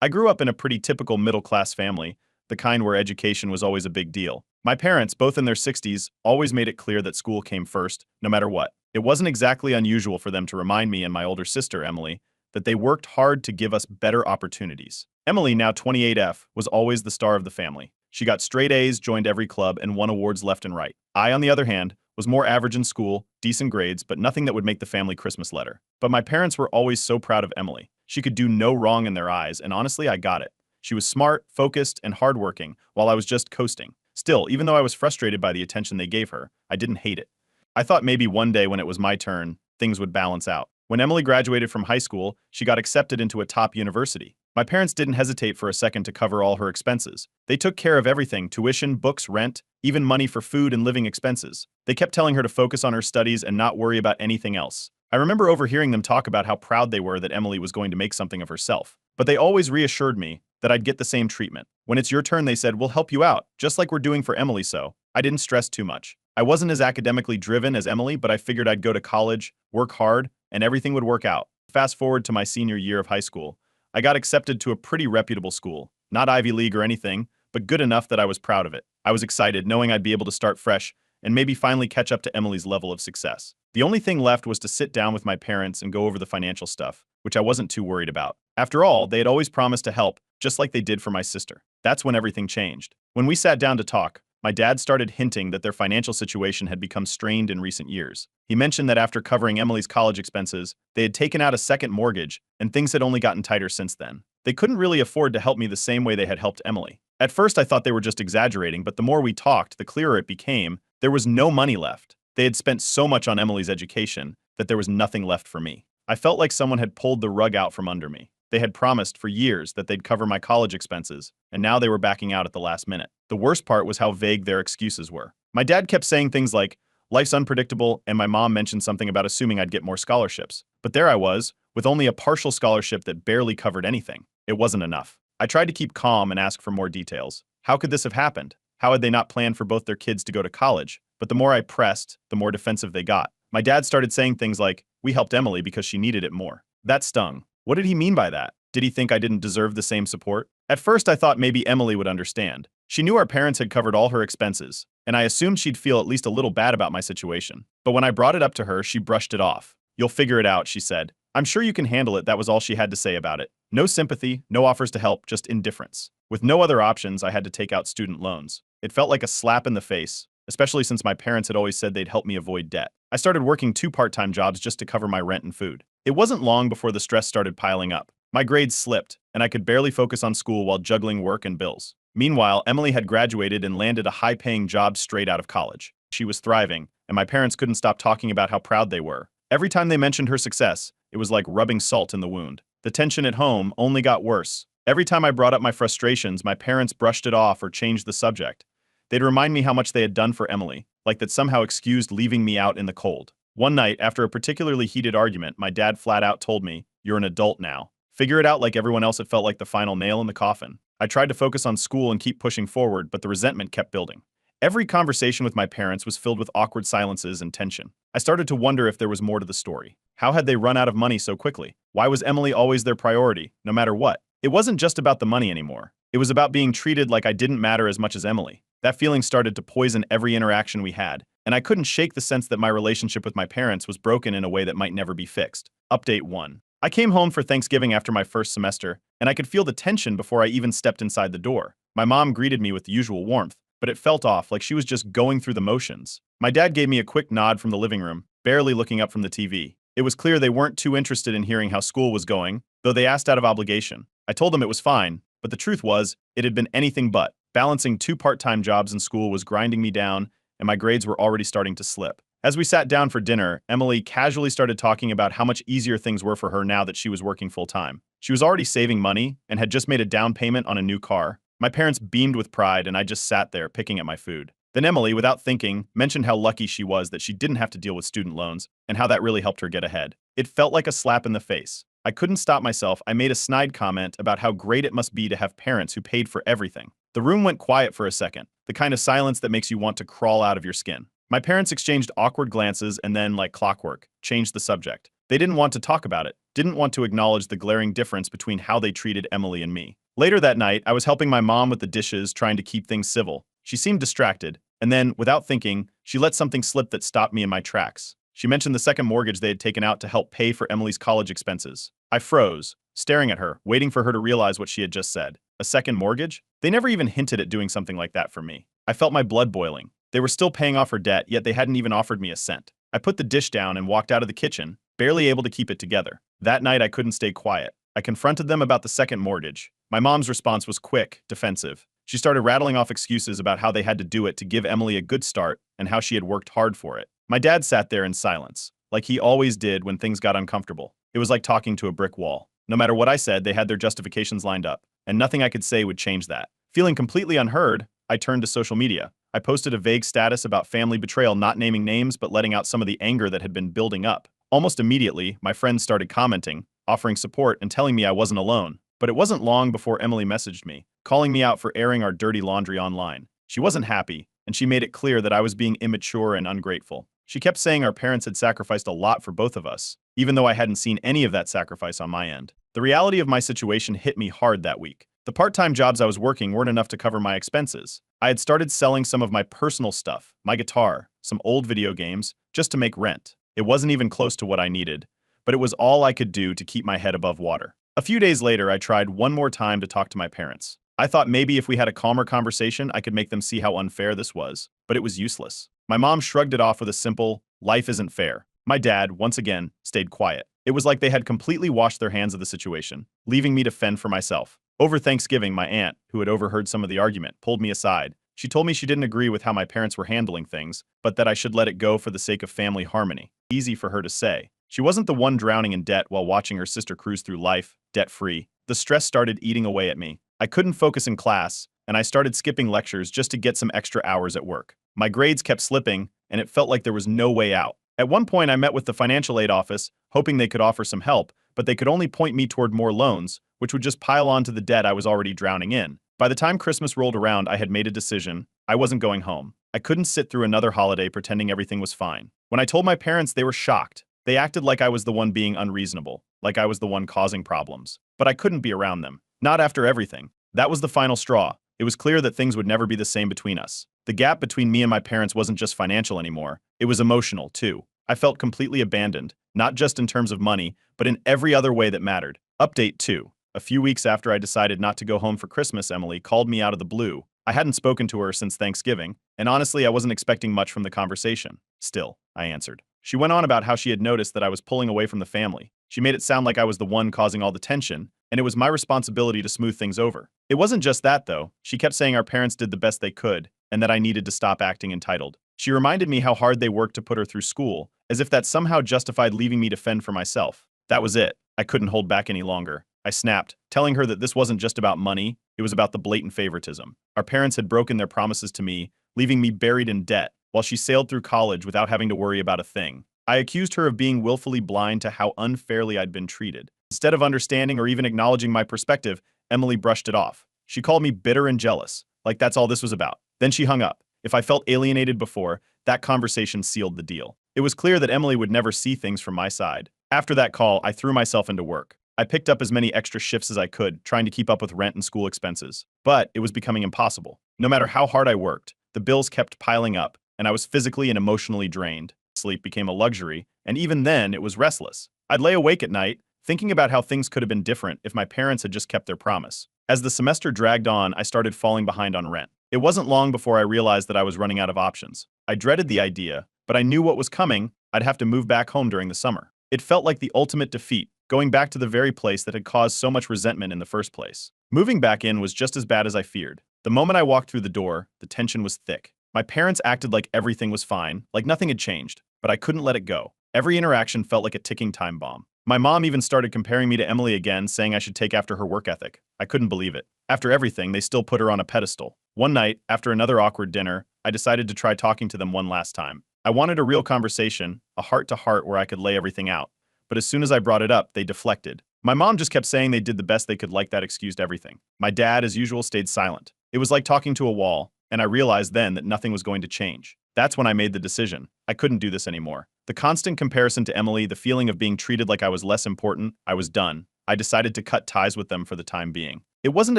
I grew up in a pretty typical middle-class family, the kind where education was always a big deal. My parents, both in their 60s, always made it clear that school came first, no matter what. It wasn't exactly unusual for them to remind me and my older sister, Emily, that they worked hard to give us better opportunities. Emily, now 28F, was always the star of the family. She got straight A's, joined every club, and won awards left and right. I, on the other hand, was more average in school, decent grades, but nothing that would make the family Christmas letter. But my parents were always so proud of Emily. She could do no wrong in their eyes, and honestly, I got it. She was smart, focused, and hardworking, while I was just coasting. Still, even though I was frustrated by the attention they gave her, I didn't hate it. I thought maybe one day when it was my turn, things would balance out. When Emily graduated from high school, she got accepted into a top university. My parents didn't hesitate for a second to cover all her expenses. They took care of everything: tuition, books, rent, even money for food and living expenses. They kept telling her to focus on her studies and not worry about anything else. I remember overhearing them talk about how proud they were that Emily was going to make something of herself. But they always reassured me that I'd get the same treatment. When it's your turn, they said, we'll help you out, just like we're doing for Emily, so I didn't stress too much. I wasn't as academically driven as Emily, but I figured I'd go to college, work hard, and everything would work out. Fast forward to my senior year of high school. I got accepted to a pretty reputable school. Not Ivy League or anything, but good enough that I was proud of it. I was excited, knowing I'd be able to start fresh and maybe finally catch up to Emily's level of success. The only thing left was to sit down with my parents and go over the financial stuff, which I wasn't too worried about. After all, they had always promised to help, just like they did for my sister. That's when everything changed. When we sat down to talk, my dad started hinting that their financial situation had become strained in recent years. He mentioned that after covering Emily's college expenses, they had taken out a second mortgage, and things had only gotten tighter since then. They couldn't really afford to help me the same way they had helped Emily. At first, I thought they were just exaggerating, but the more we talked, the clearer it became. There was no money left. They had spent so much on Emily's education that there was nothing left for me. I felt like someone had pulled the rug out from under me. They had promised for years that they'd cover my college expenses, and now they were backing out at the last minute. The worst part was how vague their excuses were. My dad kept saying things like, life's unpredictable, and my mom mentioned something about assuming I'd get more scholarships. But there I was, with only a partial scholarship that barely covered anything. It wasn't enough. I tried to keep calm and ask for more details. How could this have happened? How had they not planned for both their kids to go to college? But the more I pressed, the more defensive they got. My dad started saying things like, we helped Emily because she needed it more. That stung. What did he mean by that? Did he think I didn't deserve the same support? At first, I thought maybe Emily would understand. She knew our parents had covered all her expenses, and I assumed she'd feel at least a little bad about my situation. But when I brought it up to her, she brushed it off. You'll figure it out, she said. I'm sure you can handle it. That was all she had to say about it. No sympathy, no offers to help, just indifference. With no other options, I had to take out student loans. It felt like a slap in the face, especially since my parents had always said they'd help me avoid debt. I started working 2 part-time jobs just to cover my rent and food. It wasn't long before the stress started piling up. My grades slipped, and I could barely focus on school while juggling work and bills. Meanwhile, Emily had graduated and landed a high-paying job straight out of college. She was thriving, and my parents couldn't stop talking about how proud they were. Every time they mentioned her success, it was like rubbing salt in the wound. The tension at home only got worse. Every time I brought up my frustrations, my parents brushed it off or changed the subject. They'd remind me how much they had done for Emily, like that somehow excused leaving me out in the cold. One night, after a particularly heated argument, my dad flat out told me, "You're an adult now. Figure it out." Like everyone else, it felt like the final nail in the coffin. I tried to focus on school and keep pushing forward, but the resentment kept building. Every conversation with my parents was filled with awkward silences and tension. I started to wonder if there was more to the story. How had they run out of money so quickly? Why was Emily always their priority, no matter what? It wasn't just about the money anymore. It was about being treated like I didn't matter as much as Emily. That feeling started to poison every interaction we had, and I couldn't shake the sense that my relationship with my parents was broken in a way that might never be fixed. Update 1. I came home for Thanksgiving after my first semester, and I could feel the tension before I even stepped inside the door. My mom greeted me with the usual warmth, but it felt off, like she was just going through the motions. My dad gave me a quick nod from the living room, barely looking up from the TV. It was clear they weren't too interested in hearing how school was going, though they asked out of obligation. I told them it was fine, but the truth was, it had been anything but. Balancing 2 part-time jobs in school was grinding me down, and my grades were already starting to slip. As we sat down for dinner, Emily casually started talking about how much easier things were for her now that she was working full-time. She was already saving money and had just made a down payment on a new car. My parents beamed with pride, and I just sat there picking at my food. Then Emily, without thinking, mentioned how lucky she was that she didn't have to deal with student loans and how that really helped her get ahead. It felt like a slap in the face. I couldn't stop myself. I made a snide comment about how great it must be to have parents who paid for everything. The room went quiet for a second, the kind of silence that makes you want to crawl out of your skin. My parents exchanged awkward glances and then, like clockwork, changed the subject. They didn't want to talk about it, didn't want to acknowledge the glaring difference between how they treated Emily and me. Later that night, I was helping my mom with the dishes, trying to keep things civil. She seemed distracted, and then, without thinking, she let something slip that stopped me in my tracks. She mentioned the second mortgage they had taken out to help pay for Emily's college expenses. I froze, staring at her, waiting for her to realize what she had just said. A second mortgage? They never even hinted at doing something like that for me. I felt my blood boiling. They were still paying off her debt, yet they hadn't even offered me a cent. I put the dish down and walked out of the kitchen, barely able to keep it together. That night, I couldn't stay quiet. I confronted them about the second mortgage. My mom's response was quick, defensive. She started rattling off excuses about how they had to do it to give Emily a good start and how she had worked hard for it. My dad sat there in silence, like he always did when things got uncomfortable. It was like talking to a brick wall. No matter what I said, they had their justifications lined up, and nothing I could say would change that. Feeling completely unheard, I turned to social media. I posted a vague status about family betrayal, not naming names but letting out some of the anger that had been building up. Almost immediately, my friends started commenting, offering support and telling me I wasn't alone. But it wasn't long before Emily messaged me, calling me out for airing our dirty laundry online. She wasn't happy, and she made it clear that I was being immature and ungrateful. She kept saying our parents had sacrificed a lot for both of us, even though I hadn't seen any of that sacrifice on my end. The reality of my situation hit me hard that week. The part-time jobs I was working weren't enough to cover my expenses. I had started selling some of my personal stuff, my guitar, some old video games, just to make rent. It wasn't even close to what I needed, but it was all I could do to keep my head above water. A few days later, I tried one more time to talk to my parents. I thought maybe if we had a calmer conversation, I could make them see how unfair this was, but it was useless. My mom shrugged it off with a simple, "Life isn't fair." My dad, once again, stayed quiet. It was like they had completely washed their hands of the situation, leaving me to fend for myself. Over Thanksgiving, my aunt, who had overheard some of the argument, pulled me aside. She told me she didn't agree with how my parents were handling things, but that I should let it go for the sake of family harmony. Easy for her to say. She wasn't the one drowning in debt while watching her sister cruise through life, debt-free. The stress started eating away at me. I couldn't focus in class, and I started skipping lectures just to get some extra hours at work. My grades kept slipping, and it felt like there was no way out. At one point, I met with the financial aid office, hoping they could offer some help, but they could only point me toward more loans, which would just pile on to the debt I was already drowning in. By the time Christmas rolled around, I had made a decision. I wasn't going home. I couldn't sit through another holiday pretending everything was fine. When I told my parents, they were shocked. They acted like I was the one being unreasonable, like I was the one causing problems. But I couldn't be around them. Not after everything. That was the final straw. It was clear that things would never be the same between us. The gap between me and my parents wasn't just financial anymore. It was emotional, too. I felt completely abandoned, not just in terms of money, but in every other way that mattered. Update 2. A few weeks after I decided not to go home for Christmas, Emily called me out of the blue. I hadn't spoken to her since Thanksgiving, and honestly, I wasn't expecting much from the conversation. Still, I answered. She went on about how she had noticed that I was pulling away from the family. She made it sound like I was the one causing all the tension, and it was my responsibility to smooth things over. It wasn't just that, though. She kept saying our parents did the best they could, and that I needed to stop acting entitled. She reminded me how hard they worked to put her through school, as if that somehow justified leaving me to fend for myself. That was it. I couldn't hold back any longer. I snapped, telling her that this wasn't just about money, it was about the blatant favoritism. Our parents had broken their promises to me, leaving me buried in debt, while she sailed through college without having to worry about a thing. I accused her of being willfully blind to how unfairly I'd been treated. Instead of understanding or even acknowledging my perspective, Emily brushed it off. She called me bitter and jealous, like that's all this was about. Then she hung up. If I felt alienated before, that conversation sealed the deal. It was clear that Emily would never see things from my side. After that call, I threw myself into work. I picked up as many extra shifts as I could, trying to keep up with rent and school expenses. But it was becoming impossible. No matter how hard I worked, the bills kept piling up, and I was physically and emotionally drained. Sleep became a luxury, and even then, it was restless. I'd lay awake at night, thinking about how things could have been different if my parents had just kept their promise. As the semester dragged on, I started falling behind on rent. It wasn't long before I realized that I was running out of options. I dreaded the idea, but I knew what was coming. I'd have to move back home during the summer. It felt like the ultimate defeat, going back to the very place that had caused so much resentment in the first place. Moving back in was just as bad as I feared. The moment I walked through the door, the tension was thick. My parents acted like everything was fine, like nothing had changed, but I couldn't let it go. Every interaction felt like a ticking time bomb. My mom even started comparing me to Emily again, saying I should take after her work ethic. I couldn't believe it. After everything, they still put her on a pedestal. One night, after another awkward dinner, I decided to try talking to them one last time. I wanted a real conversation, a heart-to-heart where I could lay everything out. But as soon as I brought it up, they deflected. My mom just kept saying they did the best they could, like that excused everything. My dad, as usual, stayed silent. It was like talking to a wall, and I realized then that nothing was going to change. That's when I made the decision. I couldn't do this anymore. The constant comparison to Emily, the feeling of being treated like I was less important, I was done. I decided to cut ties with them for the time being. It wasn't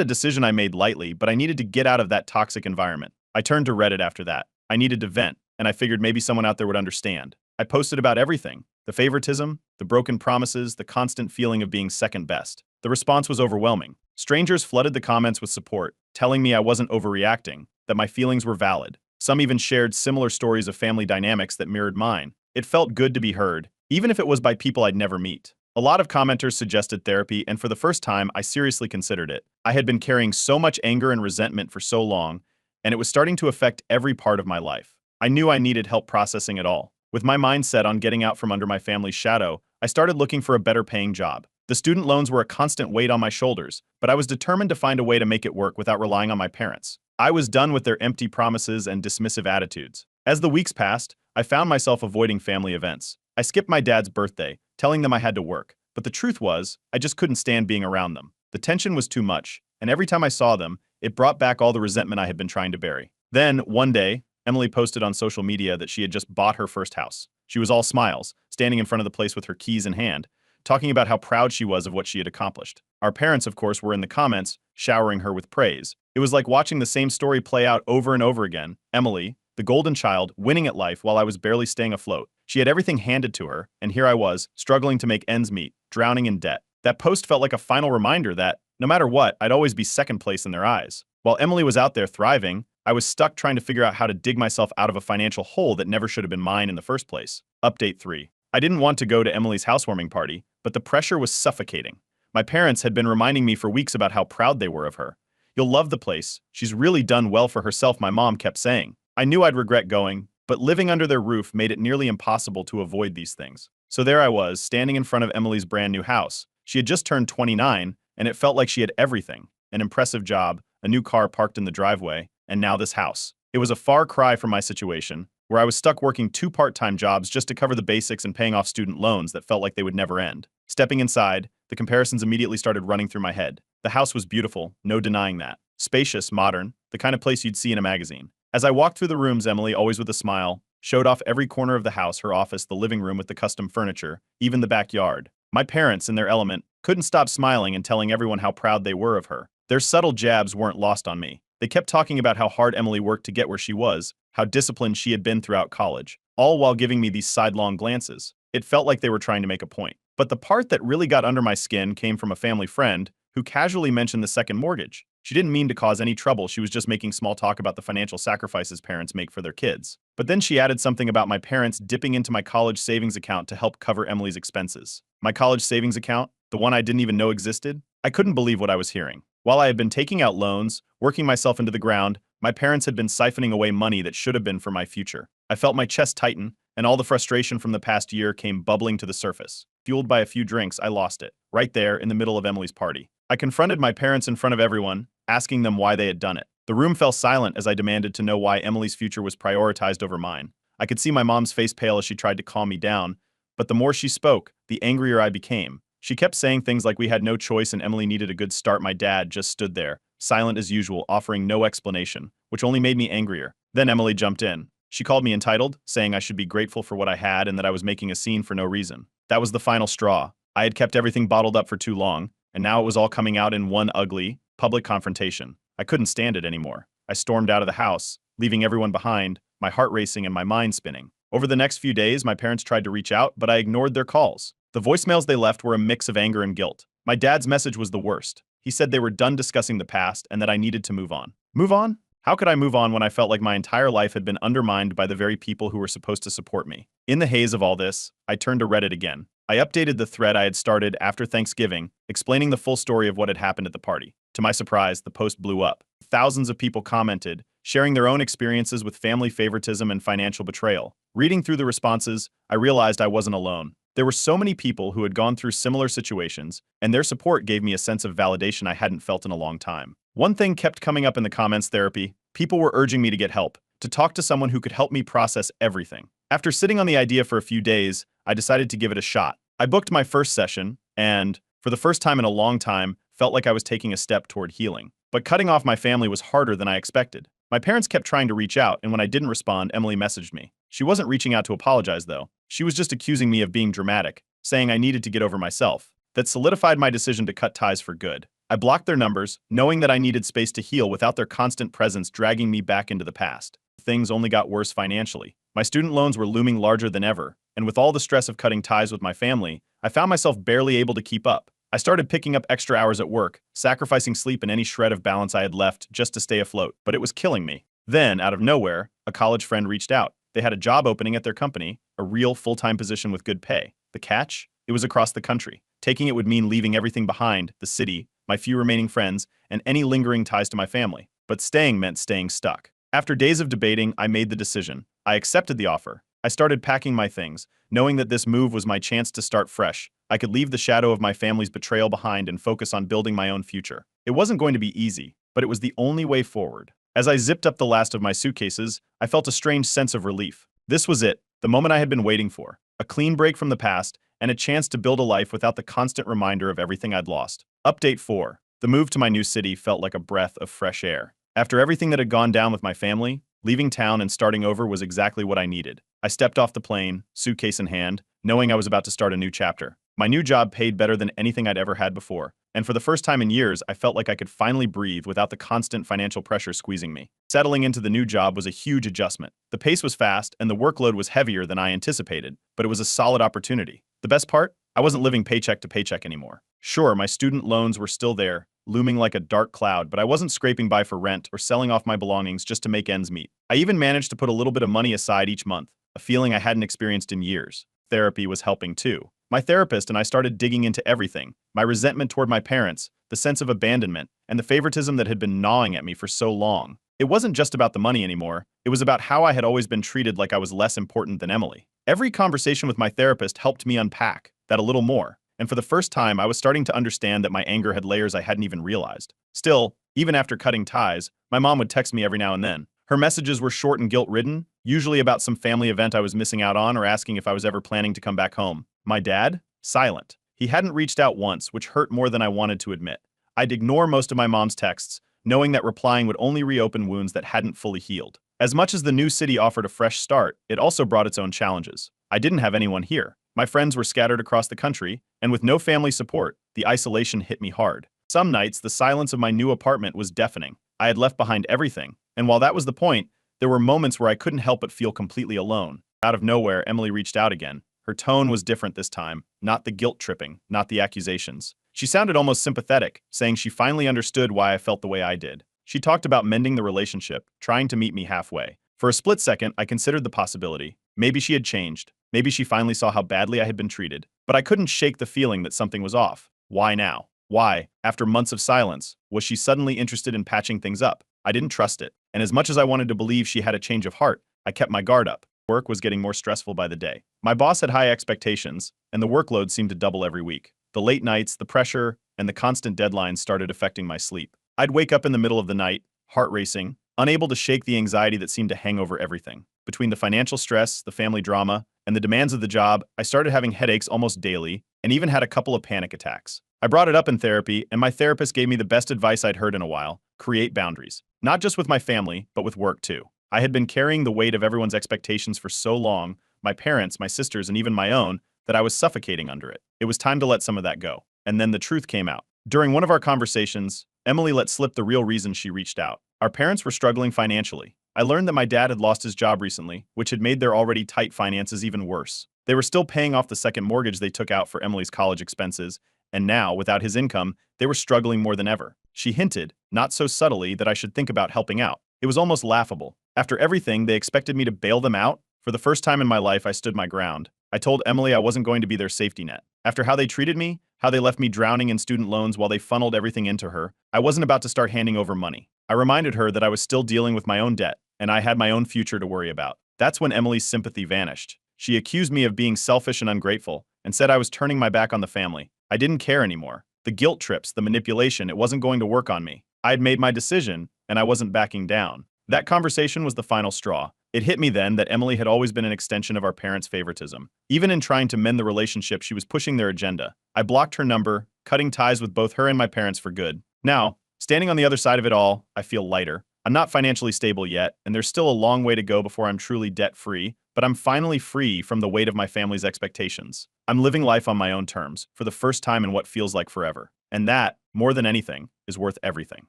a decision I made lightly, but I needed to get out of that toxic environment. I turned to Reddit after that. I needed to vent, and I figured maybe someone out there would understand. I posted about everything: the favoritism, the broken promises, the constant feeling of being second best. The response was overwhelming. Strangers flooded the comments with support, telling me I wasn't overreacting, that my feelings were valid. Some even shared similar stories of family dynamics that mirrored mine. It felt good to be heard, even if it was by people I'd never meet. A lot of commenters suggested therapy, and for the first time, I seriously considered it. I had been carrying so much anger and resentment for so long, and it was starting to affect every part of my life. I knew I needed help processing it all. With my mind set on getting out from under my family's shadow, I started looking for a better paying job. The student loans were a constant weight on my shoulders, but I was determined to find a way to make it work without relying on my parents. I was done with their empty promises and dismissive attitudes. As the weeks passed, I found myself avoiding family events. I skipped my dad's birthday, telling them I had to work, but the truth was, I just couldn't stand being around them. The tension was too much, and every time I saw them, it brought back all the resentment I had been trying to bury. Then, one day, Emily posted on social media that she had just bought her first house. She was all smiles, standing in front of the place with her keys in hand, talking about how proud she was of what she had accomplished. Our parents, of course, were in the comments, showering her with praise. It was like watching the same story play out over and over again. Emily, the golden child, winning at life while I was barely staying afloat. She had everything handed to her, and here I was, struggling to make ends meet, drowning in debt. That post felt like a final reminder that, no matter what, I'd always be second place in their eyes. While Emily was out there thriving, I was stuck trying to figure out how to dig myself out of a financial hole that never should have been mine in the first place. Update 3. I didn't want to go to Emily's housewarming party, but the pressure was suffocating. My parents had been reminding me for weeks about how proud they were of her. "You'll love the place. She's really done well for herself," my mom kept saying. I knew I'd regret going, but living under their roof made it nearly impossible to avoid these things. So there I was, standing in front of Emily's brand new house. She had just turned 29, and it felt like she had everything: an impressive job, a new car parked in the driveway, and now this house. It was a far cry from my situation, where I was stuck working 2 part-time jobs just to cover the basics and paying off student loans that felt like they would never end. Stepping inside, the comparisons immediately started running through my head. The house was beautiful, no denying that. Spacious, modern, the kind of place you'd see in a magazine. As I walked through the rooms, Emily, always with a smile, showed off every corner of the house: her office, the living room with the custom furniture, even the backyard. My parents, in their element, couldn't stop smiling and telling everyone how proud they were of her. Their subtle jabs weren't lost on me. They kept talking about how hard Emily worked to get where she was, how disciplined she had been throughout college, all while giving me these sidelong glances. It felt like they were trying to make a point. But the part that really got under my skin came from a family friend who casually mentioned the second mortgage. She didn't mean to cause any trouble, she was just making small talk about the financial sacrifices parents make for their kids. But then she added something about my parents dipping into my college savings account to help cover Emily's expenses. My college savings account? The one I didn't even know existed? I couldn't believe what I was hearing. While I had been taking out loans, working myself into the ground, my parents had been siphoning away money that should have been for my future. I felt my chest tighten, and all the frustration from the past year came bubbling to the surface. Fueled by a few drinks, I lost it, right there in the middle of Emily's party. I confronted my parents in front of everyone, asking them why they had done it. The room fell silent as I demanded to know why Emily's future was prioritized over mine. I could see my mom's face pale as she tried to calm me down, but the more she spoke, the angrier I became. She kept saying things like we had no choice and Emily needed a good start. My dad just stood there, silent as usual, offering no explanation, which only made me angrier. Then Emily jumped in. She called me entitled, saying I should be grateful for what I had and that I was making a scene for no reason. That was the final straw. I had kept everything bottled up for too long, and now it was all coming out in one ugly, public confrontation. I couldn't stand it anymore. I stormed out of the house, leaving everyone behind, my heart racing and my mind spinning. Over the next few days, my parents tried to reach out, but I ignored their calls. The voicemails they left were a mix of anger and guilt. My dad's message was the worst. He said they were done discussing the past and that I needed to move on. Move on? How could I move on when I felt like my entire life had been undermined by the very people who were supposed to support me? In the haze of all this, I turned to Reddit again. I updated the thread I had started after Thanksgiving, explaining the full story of what had happened at the party. To my surprise, the post blew up. Thousands of people commented, sharing their own experiences with family favoritism and financial betrayal. Reading through the responses, I realized I wasn't alone. There were so many people who had gone through similar situations, and their support gave me a sense of validation I hadn't felt in a long time. One thing kept coming up in the comments: therapy. People were urging me to get help, to talk to someone who could help me process everything. After sitting on the idea for a few days, I decided to give it a shot. I booked my first session, and, for the first time in a long time, felt like I was taking a step toward healing. But cutting off my family was harder than I expected. My parents kept trying to reach out, and when I didn't respond, Emily messaged me. She wasn't reaching out to apologize, though. She was just accusing me of being dramatic, saying I needed to get over myself. That solidified my decision to cut ties for good. I blocked their numbers, knowing that I needed space to heal without their constant presence dragging me back into the past. Things only got worse financially. My student loans were looming larger than ever, and with all the stress of cutting ties with my family, I found myself barely able to keep up. I started picking up extra hours at work, sacrificing sleep and any shred of balance I had left just to stay afloat, but it was killing me. Then, out of nowhere, a college friend reached out. They had a job opening at their company, a real full-time position with good pay. The catch? It was across the country. Taking it would mean leaving everything behind, the city, my few remaining friends, and any lingering ties to my family. But staying meant staying stuck. After days of debating, I made the decision. I accepted the offer. I started packing my things, knowing that this move was my chance to start fresh. I could leave the shadow of my family's betrayal behind and focus on building my own future. It wasn't going to be easy, but it was the only way forward. As I zipped up the last of my suitcases, I felt a strange sense of relief. This was it, the moment I had been waiting for. A clean break from the past, and a chance to build a life without the constant reminder of everything I'd lost. Update 4. The move to my new city felt like a breath of fresh air. After everything that had gone down with my family, leaving town and starting over was exactly what I needed. I stepped off the plane, suitcase in hand, knowing I was about to start a new chapter. My new job paid better than anything I'd ever had before, and for the first time in years, I felt like I could finally breathe without the constant financial pressure squeezing me. Settling into the new job was a huge adjustment. The pace was fast, and the workload was heavier than I anticipated, but it was a solid opportunity. The best part? I wasn't living paycheck to paycheck anymore. Sure, my student loans were still there, looming like a dark cloud, but I wasn't scraping by for rent or selling off my belongings just to make ends meet. I even managed to put a little bit of money aside each month, a feeling I hadn't experienced in years. Therapy was helping too. My therapist and I started digging into everything: my resentment toward my parents, the sense of abandonment, and the favoritism that had been gnawing at me for so long. It wasn't just about the money anymore. It was about how I had always been treated like I was less important than Emily. Every conversation with my therapist helped me unpack that a little more. And for the first time, I was starting to understand that my anger had layers I hadn't even realized. Still, even after cutting ties, my mom would text me every now and then. Her messages were short and guilt-ridden, usually about some family event I was missing out on or asking if I was ever planning to come back home. My dad? Silent. He hadn't reached out once, which hurt more than I wanted to admit. I'd ignore most of my mom's texts, knowing that replying would only reopen wounds that hadn't fully healed. As much as the new city offered a fresh start, it also brought its own challenges. I didn't have anyone here. My friends were scattered across the country, and with no family support, the isolation hit me hard. Some nights, the silence of my new apartment was deafening. I had left behind everything, and while that was the point, there were moments where I couldn't help but feel completely alone. Out of nowhere, Emily reached out again. Her tone was different this time, not the guilt-tripping, not the accusations. She sounded almost sympathetic, saying she finally understood why I felt the way I did. She talked about mending the relationship, trying to meet me halfway. For a split second, I considered the possibility. Maybe she had changed. Maybe she finally saw how badly I had been treated. But I couldn't shake the feeling that something was off. Why now? Why, after months of silence, was she suddenly interested in patching things up? I didn't trust it. And as much as I wanted to believe she had a change of heart, I kept my guard up. Work was getting more stressful by the day. My boss had high expectations, and the workload seemed to double every week. The late nights, the pressure, and the constant deadlines started affecting my sleep. I'd wake up in the middle of the night, heart racing, unable to shake the anxiety that seemed to hang over everything. Between the financial stress, the family drama, and the demands of the job, I started having headaches almost daily, and even had a couple of panic attacks. I brought it up in therapy, and my therapist gave me the best advice I'd heard in a while: create boundaries. Not just with my family, but with work too. I had been carrying the weight of everyone's expectations for so long, my parents, my sisters, and even my own, that I was suffocating under it. It was time to let some of that go. And then the truth came out. During one of our conversations, Emily let slip the real reason she reached out. Our parents were struggling financially. I learned that my dad had lost his job recently, which had made their already tight finances even worse. They were still paying off the second mortgage they took out for Emily's college expenses, and now, without his income, they were struggling more than ever. She hinted, not so subtly, that I should think about helping out. It was almost laughable. After everything, they expected me to bail them out? For the first time in my life, I stood my ground. I told Emily I wasn't going to be their safety net. After how they treated me, how they left me drowning in student loans while they funneled everything into her, I wasn't about to start handing over money. I reminded her that I was still dealing with my own debt, and I had my own future to worry about. That's when Emily's sympathy vanished. She accused me of being selfish and ungrateful, and said I was turning my back on the family. I didn't care anymore. The guilt trips, the manipulation, it wasn't going to work on me. I had made my decision, and I wasn't backing down. That conversation was the final straw. It hit me then that Emily had always been an extension of our parents' favoritism. Even in trying to mend the relationship, she was pushing their agenda. I blocked her number, cutting ties with both her and my parents for good. Now, standing on the other side of it all, I feel lighter. I'm not financially stable yet, and there's still a long way to go before I'm truly debt-free, but I'm finally free from the weight of my family's expectations. I'm living life on my own terms, for the first time in what feels like forever. And that, more than anything, is worth everything.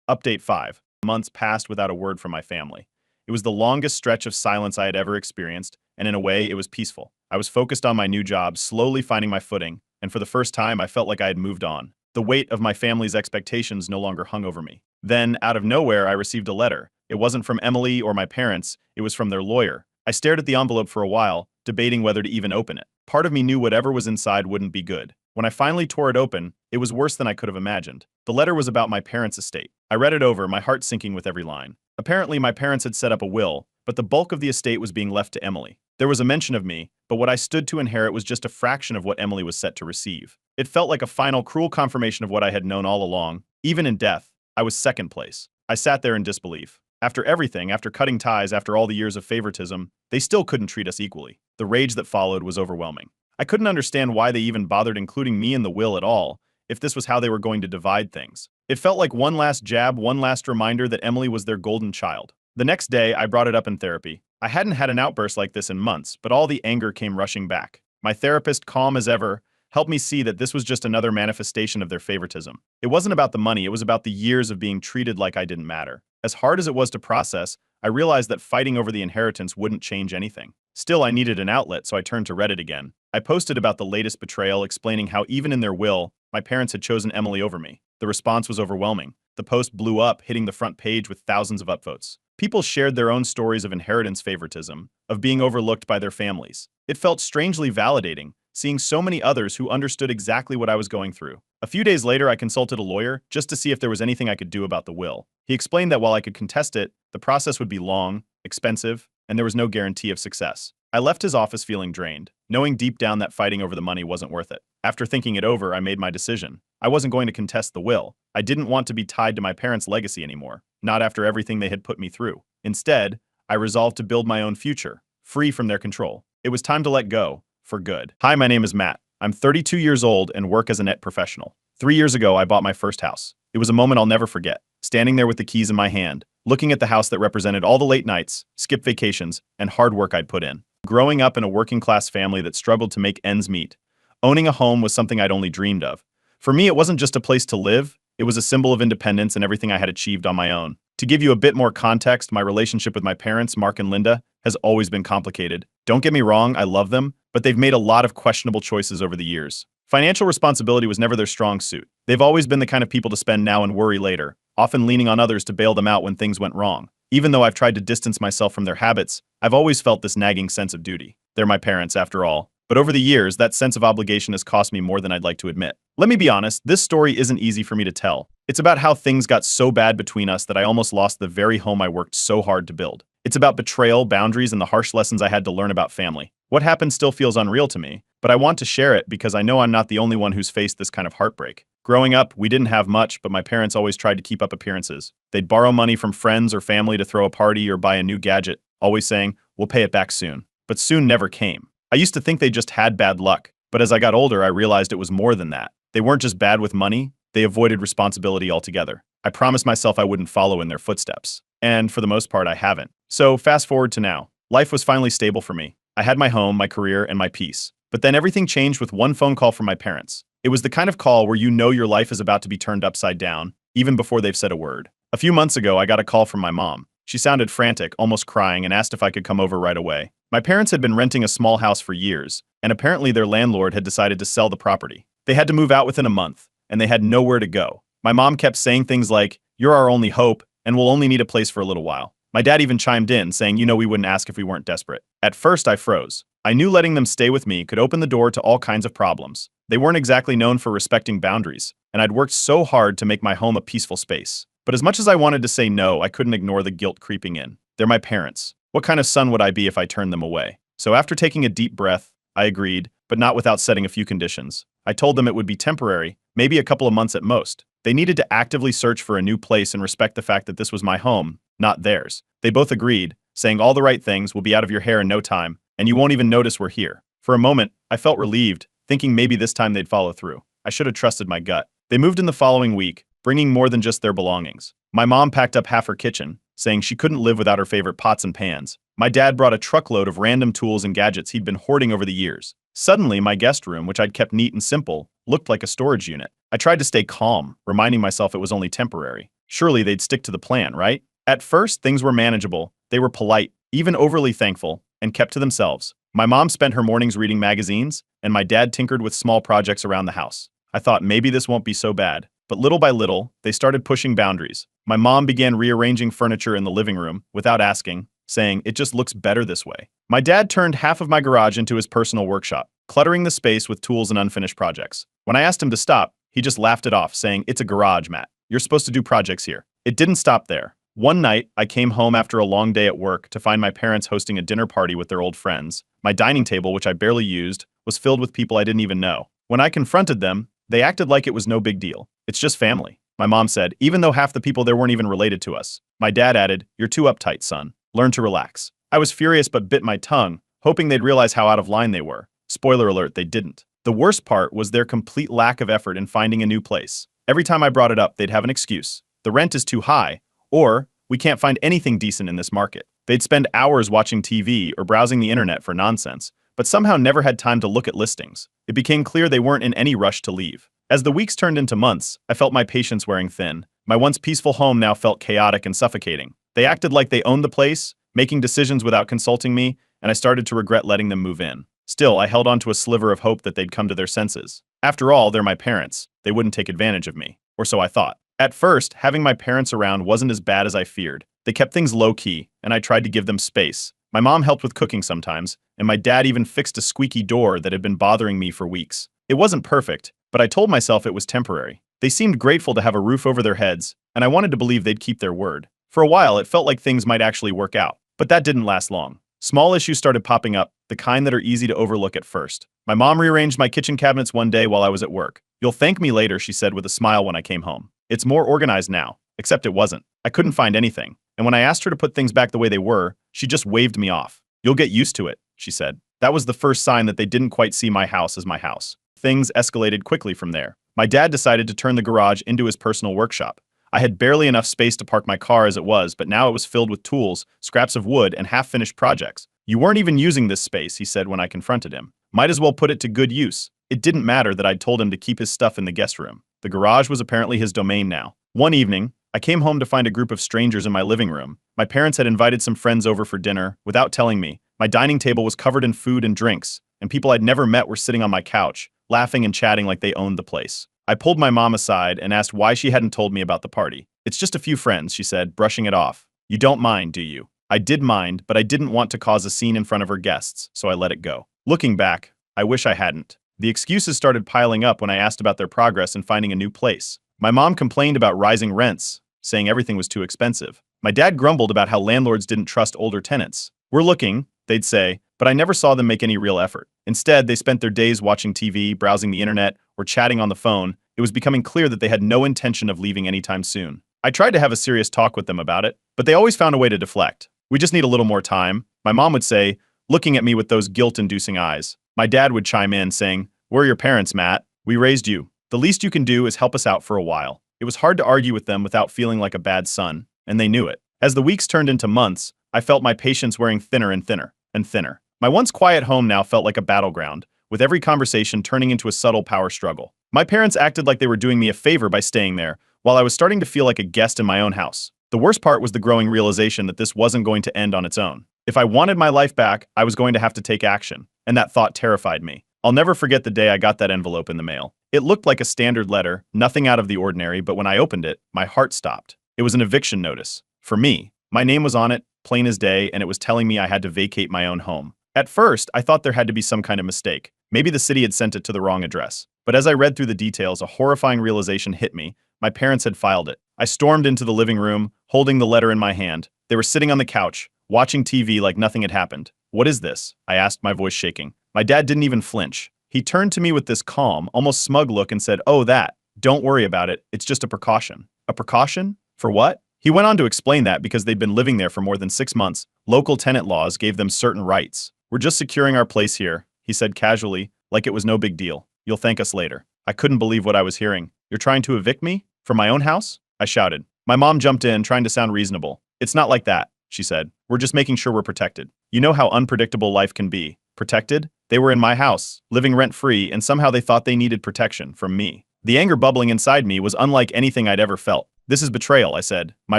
Update 5. Months passed without a word from my family. It was the longest stretch of silence I had ever experienced, and in a way, it was peaceful. I was focused on my new job, slowly finding my footing, and for the first time, I felt like I had moved on. The weight of my family's expectations no longer hung over me. Then, out of nowhere, I received a letter. It wasn't from Emily or my parents, it was from their lawyer. I stared at the envelope for a while, debating whether to even open it. Part of me knew whatever was inside wouldn't be good. When I finally tore it open, it was worse than I could have imagined. The letter was about my parents' estate. I read it over, my heart sinking with every line. Apparently, my parents had set up a will, but the bulk of the estate was being left to Emily. There was a mention of me, but what I stood to inherit was just a fraction of what Emily was set to receive. It felt like a final, cruel confirmation of what I had known all along. Even in death, I was second place. I sat there in disbelief. After everything, after cutting ties, after all the years of favoritism, they still couldn't treat us equally. The rage that followed was overwhelming. I couldn't understand why they even bothered including me in the will at all, if this was how they were going to divide things. It felt like one last jab, one last reminder that Emily was their golden child. The next day, I brought it up in therapy. I hadn't had an outburst like this in months, but all the anger came rushing back. My therapist, calm as ever, helped me see that this was just another manifestation of their favoritism. It wasn't about the money, it was about the years of being treated like I didn't matter. As hard as it was to process, I realized that fighting over the inheritance wouldn't change anything. Still, I needed an outlet, so I turned to Reddit again. I posted about the latest betrayal, explaining how even in their will, my parents had chosen Emily over me. The response was overwhelming. The post blew up, hitting the front page with thousands of upvotes. People shared their own stories of inheritance favoritism, of being overlooked by their families. It felt strangely validating, seeing so many others who understood exactly what I was going through. A few days later, I consulted a lawyer just to see if there was anything I could do about the will. He explained that while I could contest it, the process would be long, expensive, and there was no guarantee of success. I left his office feeling drained, knowing deep down that fighting over the money wasn't worth it. After thinking it over, I made my decision. I wasn't going to contest the will. I didn't want to be tied to my parents' legacy anymore, not after everything they had put me through. Instead, I resolved to build my own future, free from their control. It was time to let go, for good. Hi, my name is Matt. I'm 32 years old and work as a net professional. 3 years ago, I bought my first house. It was a moment I'll never forget, standing there with the keys in my hand, looking at the house that represented all the late nights, skipped vacations, and hard work I'd put in. Growing up in a working-class family that struggled to make ends meet, owning a home was something I'd only dreamed of. For me, it wasn't just a place to live, it was a symbol of independence and everything I had achieved on my own. To give you a bit more context, my relationship with my parents, Mark and Linda, has always been complicated. Don't get me wrong, I love them, but they've made a lot of questionable choices over the years. Financial responsibility was never their strong suit. They've always been the kind of people to spend now and worry later, often leaning on others to bail them out when things went wrong. Even though I've tried to distance myself from their habits, I've always felt this nagging sense of duty. They're my parents, after all. But over the years, that sense of obligation has cost me more than I'd like to admit. Let me be honest, this story isn't easy for me to tell. It's about how things got so bad between us that I almost lost the very home I worked so hard to build. It's about betrayal, boundaries, and the harsh lessons I had to learn about family. What happened still feels unreal to me, but I want to share it because I know I'm not the only one who's faced this kind of heartbreak. Growing up, we didn't have much, but my parents always tried to keep up appearances. They'd borrow money from friends or family to throw a party or buy a new gadget, always saying, "We'll pay it back soon." But soon never came. I used to think they just had bad luck, but as I got older, I realized it was more than that. They weren't just bad with money, they avoided responsibility altogether. I promised myself I wouldn't follow in their footsteps. And for the most part, I haven't. So fast forward to now. Life was finally stable for me. I had my home, my career, and my peace. But then everything changed with one phone call from my parents. It was the kind of call where you know your life is about to be turned upside down, even before they've said a word. A few months ago, I got a call from my mom. She sounded frantic, almost crying, and asked if I could come over right away. My parents had been renting a small house for years, and apparently their landlord had decided to sell the property. They had to move out within a month, and they had nowhere to go. My mom kept saying things like, "You're our only hope, and we'll only need a place for a little while." My dad even chimed in, saying, we wouldn't ask if we weren't desperate. At first, I froze. I knew letting them stay with me could open the door to all kinds of problems. They weren't exactly known for respecting boundaries, and I'd worked so hard to make my home a peaceful space. But as much as I wanted to say no, I couldn't ignore the guilt creeping in. They're my parents. What kind of son would I be if I turned them away? So after taking a deep breath, I agreed, but not without setting a few conditions. I told them it would be temporary, maybe a couple of months at most. They needed to actively search for a new place and respect the fact that this was my home, not theirs. They both agreed, saying all the right things, "We'll be out of your hair in no time, and you won't even notice we're here." For a moment, I felt relieved, thinking maybe this time they'd follow through. I should have trusted my gut. They moved in the following week, bringing more than just their belongings. My mom packed up half her kitchen, saying she couldn't live without her favorite pots and pans. My dad brought a truckload of random tools and gadgets he'd been hoarding over the years. Suddenly, my guest room, which I'd kept neat and simple, looked like a storage unit. I tried to stay calm, reminding myself it was only temporary. Surely they'd stick to the plan, right? At first, things were manageable. They were polite, even overly thankful, and kept to themselves. My mom spent her mornings reading magazines, and my dad tinkered with small projects around the house. I thought maybe this won't be so bad. But little by little, they started pushing boundaries. My mom began rearranging furniture in the living room without asking, saying, "It just looks better this way." My dad turned half of my garage into his personal workshop, cluttering the space with tools and unfinished projects. When I asked him to stop, he just laughed it off, saying, "It's a garage, Matt. You're supposed to do projects here." It didn't stop there. One night, I came home after a long day at work to find my parents hosting a dinner party with their old friends. My dining table, which I barely used, was filled with people I didn't even know. When I confronted them, they acted like it was no big deal. "It's just family," my mom said, even though half the people there weren't even related to us. My dad added, "You're too uptight, son. Learn to relax." I was furious but bit my tongue, hoping they'd realize how out of line they were. Spoiler alert, they didn't. The worst part was their complete lack of effort in finding a new place. Every time I brought it up, they'd have an excuse. The rent is too high, or we can't find anything decent in this market. They'd spend hours watching TV or browsing the internet for nonsense, but somehow never had time to look at listings. It became clear they weren't in any rush to leave. As the weeks turned into months, I felt my patience wearing thin. My once peaceful home now felt chaotic and suffocating. They acted like they owned the place, making decisions without consulting me, and I started to regret letting them move in. Still, I held on to a sliver of hope that they'd come to their senses. After all, they're my parents. They wouldn't take advantage of me. Or so I thought. At first, having my parents around wasn't as bad as I feared. They kept things low-key, and I tried to give them space. My mom helped with cooking sometimes, and my dad even fixed a squeaky door that had been bothering me for weeks. It wasn't perfect, but I told myself it was temporary. They seemed grateful to have a roof over their heads, and I wanted to believe they'd keep their word. For a while, it felt like things might actually work out, but that didn't last long. Small issues started popping up, the kind that are easy to overlook at first. My mom rearranged my kitchen cabinets one day while I was at work. "You'll thank me later," she said with a smile when I came home. "It's more organized now," except it wasn't. I couldn't find anything, and when I asked her to put things back the way they were, she just waved me off. "You'll get used to it," she said. That was the first sign that they didn't quite see my house as my house. Things escalated quickly from there. My dad decided to turn the garage into his personal workshop. I had barely enough space to park my car as it was, but now it was filled with tools, scraps of wood, and half-finished projects. "You weren't even using this space," he said when I confronted him. "Might as well put it to good use." It didn't matter that I'd told him to keep his stuff in the guest room. The garage was apparently his domain now. One evening, I came home to find a group of strangers in my living room. My parents had invited some friends over for dinner without telling me. My dining table was covered in food and drinks, and people I'd never met were sitting on my couch, laughing and chatting like they owned the place. I pulled my mom aside and asked why she hadn't told me about the party. "It's just a few friends," she said, brushing it off. "You don't mind, do you?" I did mind, but I didn't want to cause a scene in front of her guests, so I let it go. Looking back, I wish I hadn't. The excuses started piling up when I asked about their progress in finding a new place. My mom complained about rising rents, saying everything was too expensive. My dad grumbled about how landlords didn't trust older tenants. "We're looking," they'd say, but I never saw them make any real effort. Instead, they spent their days watching TV, browsing the internet, or chatting on the phone. It was becoming clear that they had no intention of leaving anytime soon. I tried to have a serious talk with them about it, but they always found a way to deflect. "We just need a little more time," my mom would say, looking at me with those guilt-inducing eyes. My dad would chime in, saying, "We're your parents, Matt. We raised you. The least you can do is help us out for a while." It was hard to argue with them without feeling like a bad son, and they knew it. As the weeks turned into months, I felt my patience wearing thinner and thinner and thinner. My once quiet home now felt like a battleground, with every conversation turning into a subtle power struggle. My parents acted like they were doing me a favor by staying there, while I was starting to feel like a guest in my own house. The worst part was the growing realization that this wasn't going to end on its own. If I wanted my life back, I was going to have to take action, and that thought terrified me. I'll never forget the day I got that envelope in the mail. It looked like a standard letter, nothing out of the ordinary, but when I opened it, my heart stopped. It was an eviction notice. For me. My name was on it, plain as day, and it was telling me I had to vacate my own home. At first, I thought there had to be some kind of mistake. Maybe the city had sent it to the wrong address. But as I read through the details, a horrifying realization hit me. My parents had filed it. I stormed into the living room, holding the letter in my hand. They were sitting on the couch, watching TV like nothing had happened. "What is this?" I asked, my voice shaking. My dad didn't even flinch. He turned to me with this calm, almost smug look and said, "Oh, that. Don't worry about it. It's just a precaution." "A precaution? For what?" He went on to explain that because they'd been living there for more than 6 months, local tenant laws gave them certain rights. "We're just securing our place here," he said casually, like it was no big deal. "You'll thank us later." I couldn't believe what I was hearing. "You're trying to evict me? From my own house?" I shouted. My mom jumped in, trying to sound reasonable. "It's not like that," she said. "We're just making sure we're protected. You know how unpredictable life can be. Protected? They were in my house, living rent-free, and somehow they thought they needed protection from me." The anger bubbling inside me was unlike anything I'd ever felt. "This is betrayal," I said, my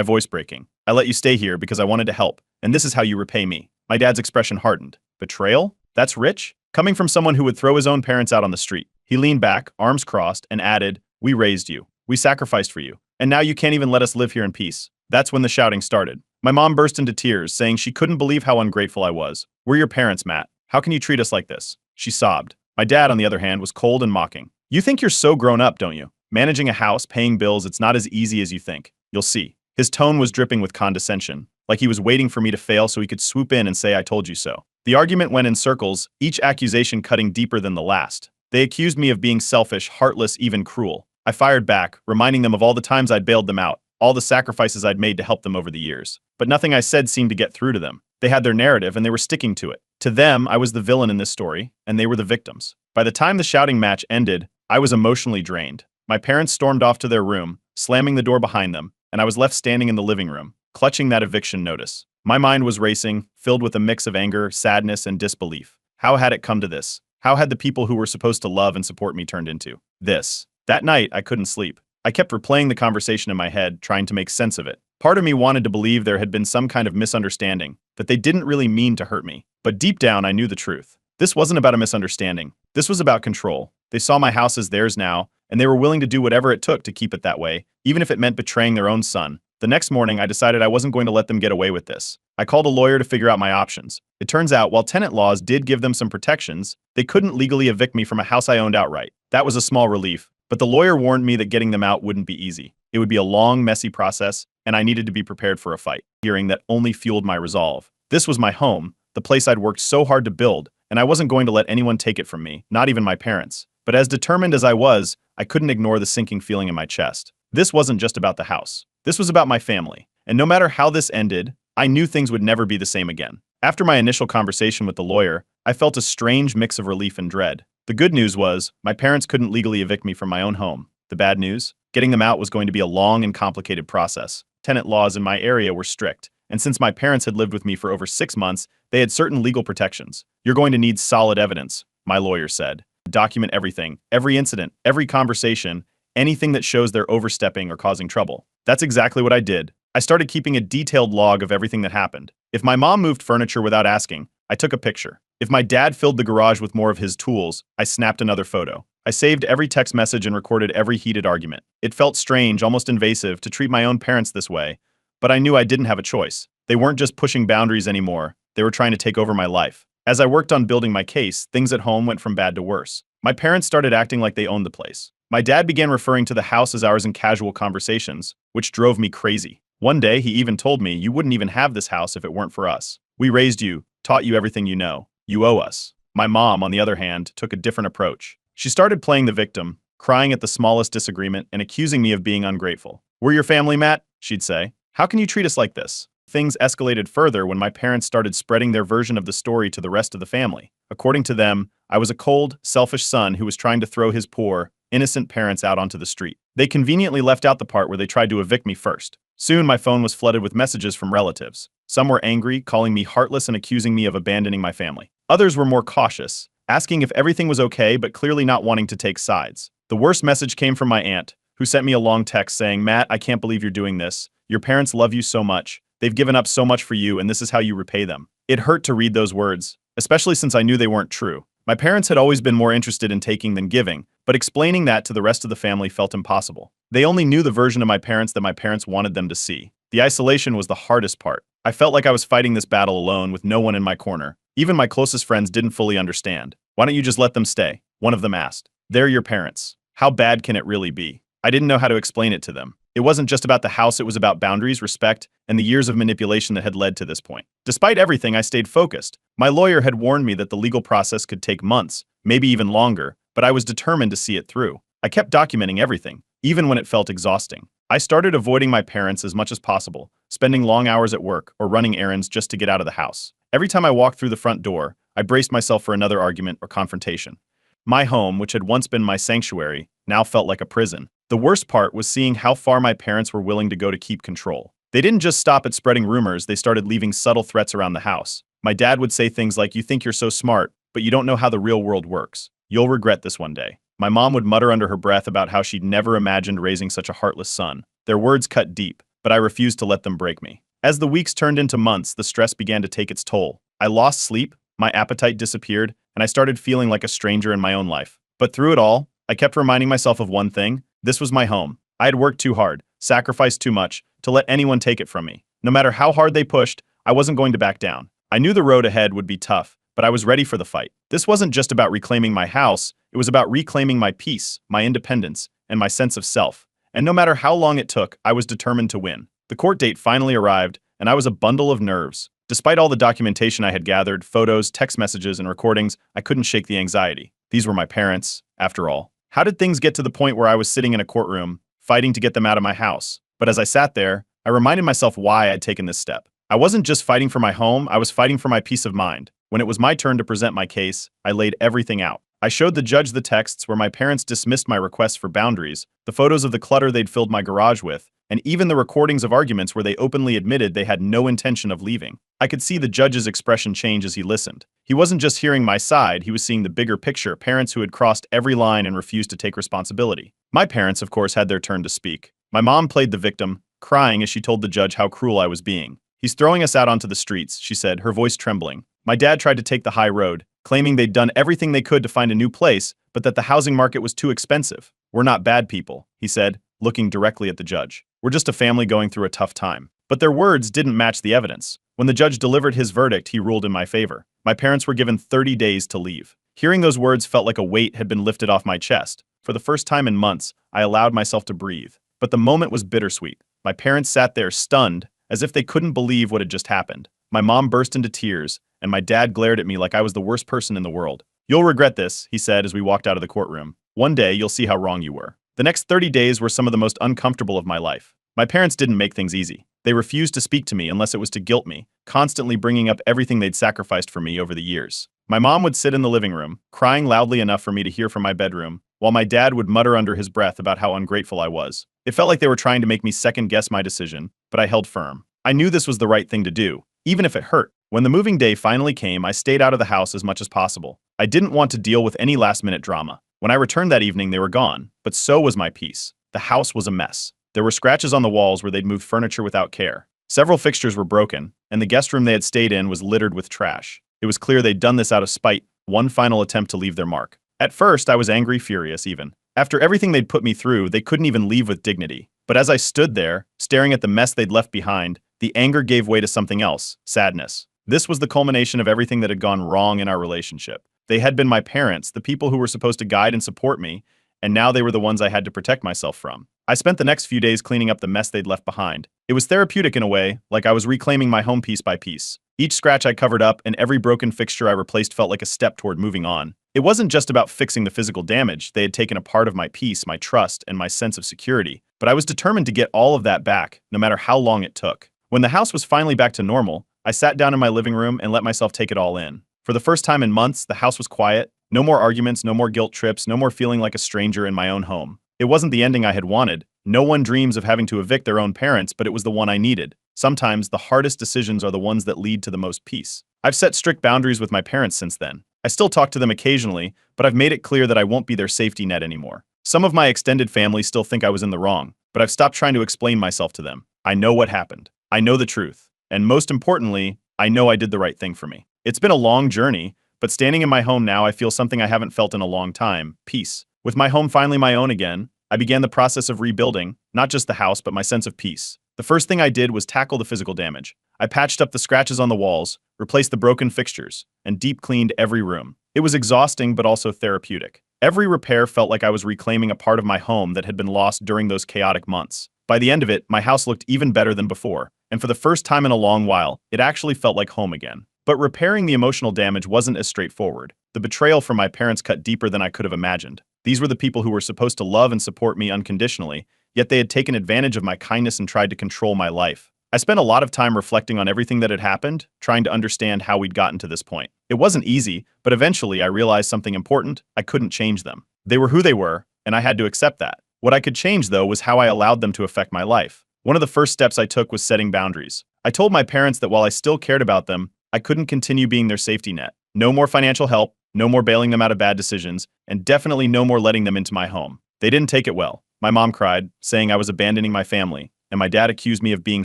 voice breaking. "I let you stay here because I wanted to help, and this is how you repay me." My dad's expression hardened. "Betrayal? That's rich?" Coming from someone who would throw his own parents out on the street. He leaned back, arms crossed, and added, "We raised you. We sacrificed for you. And now you can't even let us live here in peace." That's when the shouting started. My mom burst into tears, saying she couldn't believe how ungrateful I was. "We're your parents, Matt. How can you treat us like this?" She sobbed. My dad, on the other hand, was cold and mocking. "You think you're so grown up, don't you? Managing a house, paying bills, it's not as easy as you think. You'll see." His tone was dripping with condescension, like he was waiting for me to fail so he could swoop in and say, "I told you so." The argument went in circles, each accusation cutting deeper than the last. They accused me of being selfish, heartless, even cruel. I fired back, reminding them of all the times I'd bailed them out, all the sacrifices I'd made to help them over the years. But nothing I said seemed to get through to them. They had their narrative and they were sticking to it. To them, I was the villain in this story, and they were the victims. By the time the shouting match ended, I was emotionally drained. My parents stormed off to their room, slamming the door behind them, and I was left standing in the living room, clutching that eviction notice. My mind was racing, filled with a mix of anger, sadness, and disbelief. How had it come to this? How had the people who were supposed to love and support me turned into this? That night, I couldn't sleep. I kept replaying the conversation in my head, trying to make sense of it. Part of me wanted to believe there had been some kind of misunderstanding, that they didn't really mean to hurt me. But deep down, I knew the truth. This wasn't about a misunderstanding. This was about control. They saw my house as theirs now, and they were willing to do whatever it took to keep it that way, even if it meant betraying their own son. The next morning, I decided I wasn't going to let them get away with this. I called a lawyer to figure out my options. It turns out, while tenant laws did give them some protections, they couldn't legally evict me from a house I owned outright. That was a small relief, but the lawyer warned me that getting them out wouldn't be easy. It would be a long, messy process, and I needed to be prepared for a fight. Hearing that only fueled my resolve. This was my home, the place I'd worked so hard to build, and I wasn't going to let anyone take it from me, not even my parents. But as determined as I was, I couldn't ignore the sinking feeling in my chest. This wasn't just about the house. This was about my family. And no matter how this ended, I knew things would never be the same again. After my initial conversation with the lawyer, I felt a strange mix of relief and dread. The good news was, my parents couldn't legally evict me from my own home. The bad news? Getting them out was going to be a long and complicated process. Tenant laws in my area were strict, and since my parents had lived with me for over 6 months, they had certain legal protections. "You're going to need solid evidence," my lawyer said. "Document everything, every incident, every conversation, anything that shows they're overstepping or causing trouble." That's exactly what I did. I started keeping a detailed log of everything that happened. If my mom moved furniture without asking, I took a picture. If my dad filled the garage with more of his tools, I snapped another photo. I saved every text message and recorded every heated argument. It felt strange, almost invasive, to treat my own parents this way, but I knew I didn't have a choice. They weren't just pushing boundaries anymore, they were trying to take over my life. As I worked on building my case, things at home went from bad to worse. My parents started acting like they owned the place. My dad began referring to the house as ours in casual conversations, which drove me crazy. One day, he even told me, "You wouldn't even have this house if it weren't for us. We raised you, taught you everything you know. You owe us." My mom, on the other hand, took a different approach. She started playing the victim, crying at the smallest disagreement and accusing me of being ungrateful. "We're your family, Matt," she'd say. "How can you treat us like this?" Things escalated further when my parents started spreading their version of the story to the rest of the family. According to them, I was a cold, selfish son who was trying to throw his poor, innocent parents out onto the street. They conveniently left out the part where they tried to evict me first. Soon, my phone was flooded with messages from relatives. Some were angry, calling me heartless and accusing me of abandoning my family. Others were more cautious, asking if everything was okay but clearly not wanting to take sides. The worst message came from my aunt, who sent me a long text saying, "Matt, I can't believe you're doing this. Your parents love you so much. They've given up so much for you, and this is how you repay them." It hurt to read those words, especially since I knew they weren't true. My parents had always been more interested in taking than giving, but explaining that to the rest of the family felt impossible. They only knew the version of my parents that my parents wanted them to see. The isolation was the hardest part. I felt like I was fighting this battle alone with no one in my corner. Even my closest friends didn't fully understand. "Why don't you just let them stay?" one of them asked. "They're your parents. How bad can it really be?" I didn't know how to explain it to them. It wasn't just about the house, it was about boundaries, respect, and the years of manipulation that had led to this point. Despite everything, I stayed focused. My lawyer had warned me that the legal process could take months, maybe even longer, but I was determined to see it through. I kept documenting everything, even when it felt exhausting. I started avoiding my parents as much as possible, spending long hours at work or running errands just to get out of the house. Every time I walked through the front door, I braced myself for another argument or confrontation. My home, which had once been my sanctuary, now felt like a prison. The worst part was seeing how far my parents were willing to go to keep control. They didn't just stop at spreading rumors, they started leaving subtle threats around the house. My dad would say things like, "You think you're so smart, but you don't know how the real world works. You'll regret this one day." My mom would mutter under her breath about how she'd never imagined raising such a heartless son. Their words cut deep, but I refused to let them break me. As the weeks turned into months, the stress began to take its toll. I lost sleep, my appetite disappeared, and I started feeling like a stranger in my own life. But through it all, I kept reminding myself of one thing: this was my home. I had worked too hard, sacrificed too much, to let anyone take it from me. No matter how hard they pushed, I wasn't going to back down. I knew the road ahead would be tough, but I was ready for the fight. This wasn't just about reclaiming my house, it was about reclaiming my peace, my independence, and my sense of self. And no matter how long it took, I was determined to win. The court date finally arrived, and I was a bundle of nerves. Despite all the documentation I had gathered, photos, text messages, and recordings, I couldn't shake the anxiety. These were my parents, after all. How did things get to the point where I was sitting in a courtroom, fighting to get them out of my house? But as I sat there, I reminded myself why I'd taken this step. I wasn't just fighting for my home, I was fighting for my peace of mind. When it was my turn to present my case, I laid everything out. I showed the judge the texts where my parents dismissed my requests for boundaries, the photos of the clutter they'd filled my garage with, and even the recordings of arguments where they openly admitted they had no intention of leaving. I could see the judge's expression change as he listened. He wasn't just hearing my side, he was seeing the bigger picture, parents who had crossed every line and refused to take responsibility. My parents, of course, had their turn to speak. My mom played the victim, crying as she told the judge how cruel I was being. "He's throwing us out onto the streets," she said, her voice trembling. My dad tried to take the high road, claiming they'd done everything they could to find a new place, but that the housing market was too expensive. "We're not bad people," he said, looking directly at the judge. "We're just a family going through a tough time." But their words didn't match the evidence. When the judge delivered his verdict, he ruled in my favor. My parents were given 30 days to leave. Hearing those words felt like a weight had been lifted off my chest. For the first time in months, I allowed myself to breathe. But the moment was bittersweet. My parents sat there stunned, as if they couldn't believe what had just happened. My mom burst into tears, and my dad glared at me like I was the worst person in the world. "You'll regret this," he said as we walked out of the courtroom. "One day, you'll see how wrong you were." The next 30 days were some of the most uncomfortable of my life. My parents didn't make things easy. They refused to speak to me unless it was to guilt me, constantly bringing up everything they'd sacrificed for me over the years. My mom would sit in the living room, crying loudly enough for me to hear from my bedroom, while my dad would mutter under his breath about how ungrateful I was. It felt like they were trying to make me second-guess my decision, but I held firm. I knew this was the right thing to do, even if it hurt. When the moving day finally came, I stayed out of the house as much as possible. I didn't want to deal with any last-minute drama. When I returned that evening, they were gone, but so was my peace. The house was a mess. There were scratches on the walls where they'd moved furniture without care. Several fixtures were broken, and the guest room they had stayed in was littered with trash. It was clear they'd done this out of spite, one final attempt to leave their mark. At first, I was angry, furious even. After everything they'd put me through, they couldn't even leave with dignity. But as I stood there, staring at the mess they'd left behind, the anger gave way to something else: sadness. This was the culmination of everything that had gone wrong in our relationship. They had been my parents, the people who were supposed to guide and support me, and now they were the ones I had to protect myself from. I spent the next few days cleaning up the mess they'd left behind. It was therapeutic in a way, like I was reclaiming my home piece by piece. Each scratch I covered up and every broken fixture I replaced felt like a step toward moving on. It wasn't just about fixing the physical damage. They had taken a part of my peace, my trust, and my sense of security. But I was determined to get all of that back, no matter how long it took. When the house was finally back to normal, I sat down in my living room and let myself take it all in. For the first time in months, the house was quiet. No more arguments, no more guilt trips, no more feeling like a stranger in my own home. It wasn't the ending I had wanted. No one dreams of having to evict their own parents, but it was the one I needed. Sometimes the hardest decisions are the ones that lead to the most peace. I've set strict boundaries with my parents since then. I still talk to them occasionally, but I've made it clear that I won't be their safety net anymore. Some of my extended family still think I was in the wrong, but I've stopped trying to explain myself to them. I know what happened. I know the truth. And most importantly, I know I did the right thing for me. It's been a long journey, but standing in my home now, I feel something I haven't felt in a long time: peace. With my home finally my own again, I began the process of rebuilding, not just the house, but my sense of peace. The first thing I did was tackle the physical damage. I patched up the scratches on the walls, replaced the broken fixtures, and deep cleaned every room. It was exhausting, but also therapeutic. Every repair felt like I was reclaiming a part of my home that had been lost during those chaotic months. By the end of it, my house looked even better than before, and for the first time in a long while, it actually felt like home again. But repairing the emotional damage wasn't as straightforward. The betrayal from my parents cut deeper than I could have imagined. These were the people who were supposed to love and support me unconditionally, yet they had taken advantage of my kindness and tried to control my life. I spent a lot of time reflecting on everything that had happened, trying to understand how we'd gotten to this point. It wasn't easy, but eventually I realized something important: I couldn't change them. They were who they were, and I had to accept that. What I could change, though, was how I allowed them to affect my life. One of the first steps I took was setting boundaries. I told my parents that while I still cared about them, I couldn't continue being their safety net. No more financial help, no more bailing them out of bad decisions, and definitely no more letting them into my home. They didn't take it well. My mom cried, saying I was abandoning my family, and my dad accused me of being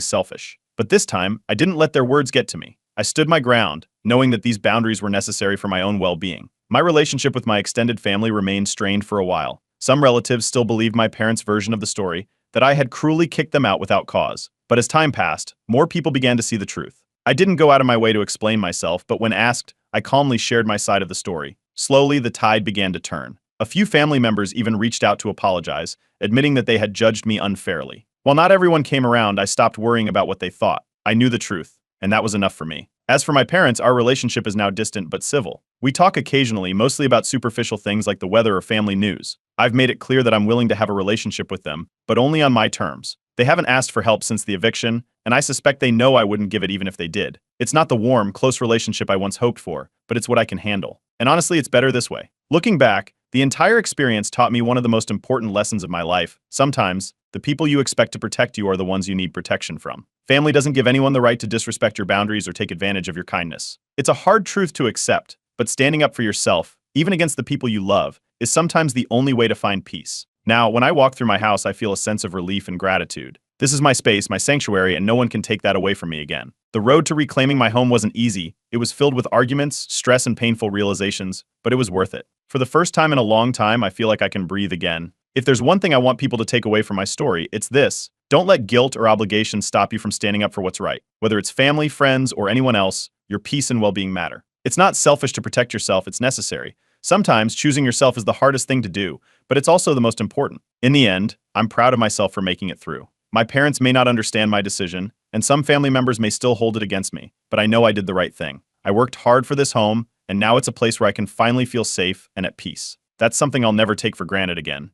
selfish. But this time, I didn't let their words get to me. I stood my ground, knowing that these boundaries were necessary for my own well-being. My relationship with my extended family remained strained for a while. Some relatives still believed my parents' version of the story, that I had cruelly kicked them out without cause. But as time passed, more people began to see the truth. I didn't go out of my way to explain myself, but when asked, I calmly shared my side of the story. Slowly, the tide began to turn. A few family members even reached out to apologize, admitting that they had judged me unfairly. While not everyone came around, I stopped worrying about what they thought. I knew the truth, and that was enough for me. As for my parents, our relationship is now distant but civil. We talk occasionally, mostly about superficial things like the weather or family news. I've made it clear that I'm willing to have a relationship with them, but only on my terms. They haven't asked for help since the eviction, and I suspect they know I wouldn't give it even if they did. It's not the warm, close relationship I once hoped for, but it's what I can handle. And honestly, it's better this way. Looking back, the entire experience taught me one of the most important lessons of my life. Sometimes, the people you expect to protect you are the ones you need protection from. Family doesn't give anyone the right to disrespect your boundaries or take advantage of your kindness. It's a hard truth to accept, but standing up for yourself, even against the people you love, is sometimes the only way to find peace. Now, when I walk through my house, I feel a sense of relief and gratitude. This is my space, my sanctuary, and no one can take that away from me again. The road to reclaiming my home wasn't easy. It was filled with arguments, stress, and painful realizations, but it was worth it. For the first time in a long time, I feel like I can breathe again. If there's one thing I want people to take away from my story, it's this. Don't let guilt or obligation stop you from standing up for what's right. Whether it's family, friends, or anyone else, your peace and well-being matter. It's not selfish to protect yourself, it's necessary. Sometimes choosing yourself is the hardest thing to do, but it's also the most important. In the end, I'm proud of myself for making it through. My parents may not understand my decision, and some family members may still hold it against me, but I know I did the right thing. I worked hard for this home, and now it's a place where I can finally feel safe and at peace. That's something I'll never take for granted again.